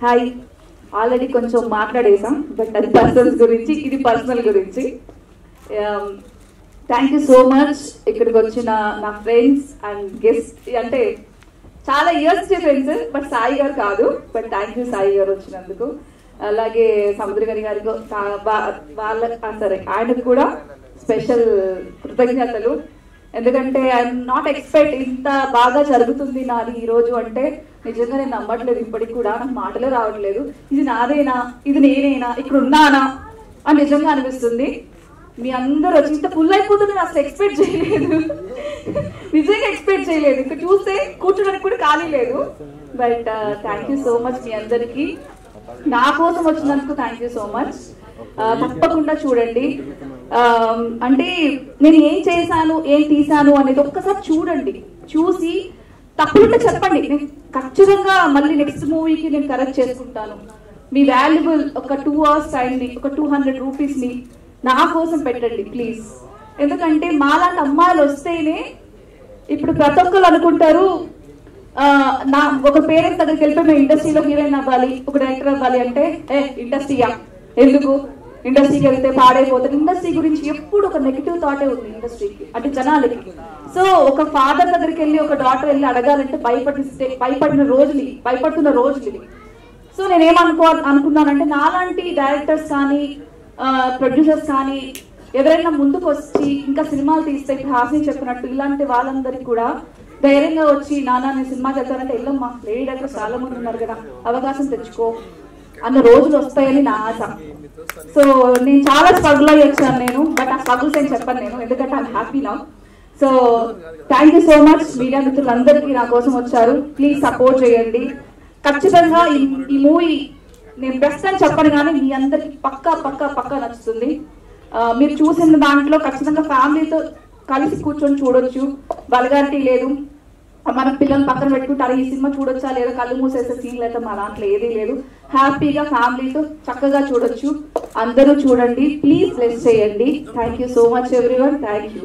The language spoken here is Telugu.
హాయ్ ఆల్రెడీ కొంచెం మాట్లాడేసాం, బట్ అది పర్సన్స్ గురించి, ఇది పర్సనల్ గురించి. థ్యాంక్ యూ సో మచ్ ఇక్కడికి వచ్చిన నా ఫ్రెండ్స్ అండ్ గెస్ట్. అంటే చాలా ఇయర్స్ ఫ్రెండ్స్, బట్ సాయి గారు కాదు, బట్ థ్యాంక్ యూ సాయి గారు వచ్చినందుకు. అలాగే సముద్ర గారికి సరే ఆయనకు కూడా స్పెషల్ కృతజ్ఞతలు. ఎందుకంటే ఐఎమ్ నాట్ ఎక్స్పెక్ట్ ఇంత బాగా జరుగుతుంది నాది ఈ రోజు అంటే నిజంగా నేను నమ్మట్లేదు. ఇప్పటికి కూడా నాకు మాటలే రావట్లేదు. ఇది నాదేనా, ఇది నేనేనా, ఇక్కడ ఉన్నానా అని నిజంగా అనిపిస్తుంది. మీ అందరూ వచ్చి ఇంత ఫుల్ అయిపోతుంది నేను అసలు ఎక్స్పెక్ట్ చేయలేదు, నిజంగా ఎక్స్పెక్ట్ చేయలేదు. ఇంకా చూస్తే కూర్చోడానికి కూడా ఖాళీ లేదు. But thank you so much మీ అందరికి, నా కోసం వచ్చినందుకు థ్యాంక్ యూ సో మచ్. తప్పకుండా చూడండి. అంటే నేను ఏం చేశాను, ఏం తీసాను అనేది ఒక్కసారి చూడండి. చూసి తప్పులుంటే చెప్పండి, నేను ఖచ్చితంగా మళ్ళీ నెక్స్ట్ మూవీకి నేను కరెక్ట్ చేసుకుంటాను. మీ వాల్యుబుల్ ఒక 2 hours టైంని, ఒక 200 రూపీస్ని నా కోసం పెట్టండి ప్లీజ్. ఎందుకంటే మాలాంటి అమ్మాయిలు వస్తేనే ఇప్పుడు ప్రతి ఒక్కరు అనుకుంటారు నా ఒక పేరెంట్స్ దగ్గరికి వెళ్ళిపోయి మేము ఇండస్ట్రీలో హీరోయిన్ అవ్వాలి, ఒక డైరెక్టర్ అవ్వాలి అంటే ఇండస్ట్రీయా ఎందుకు, ఇండస్ట్రీకి వెళ్తే పాడైపోతుంది. ఇండస్ట్రీ గురించి ఎప్పుడు ఒక నెగిటివ్ థాటే ఉంది ఇండస్ట్రీకి, అంటే జనాలకి. సో ఒక ఫాదర్ దగ్గరికి వెళ్ళి ఒక డాటర్ వెళ్ళి అడగాలంటే భయపడుతున్న రోజులు. సో అనుకున్నానంటే నాలాంటి డైరెక్టర్స్ కానీ ప్రొడ్యూసర్స్ కానీ ఎవరైనా ముందుకు వచ్చి ఇంకా సినిమాలు తీస్తే హాసిని చెప్పినట్టు ఇలాంటి వాళ్ళందరికీ కూడా ధైర్యంగా వచ్చి నాన్న నేను సినిమాకి వెళ్తానంటే వెళ్ళమ్మా, లేడీ డైరెక్టర్స్ చాలా మంది ఉన్నారు కదా, అవకాశం తెచ్చుకో అన్న రోజులు వస్తాయని నా ఆశ. సో నేను చాలా స్ట్రగుల్ అయ్యి వచ్చాను నేను, బట్ ఆ స్ట్రగుల్స్ ఏం చెప్పను నేను, ఎందుకంటే I'm happy now. So thank you so much media మిత్రులందరికీ నా కోసం వచ్చారు. ప్లీజ్ సపోర్ట్ చేయండి. ఖచ్చితంగా ఈ మూవీ నేను బెస్ట్ అని చెప్పను కానీ మీ అందరికి పక్కా నచ్చుతుంది. మీరు చూసిన దాంట్లో ఖచ్చితంగా ఫ్యామిలీతో కలిసి కూర్చొని చూడొచ్చు. వల్గారిటీ లేదు, మన పిల్లలు పక్కన పెట్టుకుంటారు ఈ సినిమా చూడొచ్చా లేదా కళ్ళు మూసేసే సీన్లు అయితే మా దాంట్లో ఏదీ లేదు. హ్యాపీగా ఫ్యామిలీతో చక్కగా చూడొచ్చు. అందరూ చూడండి, ప్లీజ్ బ్లెస్ చేయండి. Thank you so much everyone. Thank you.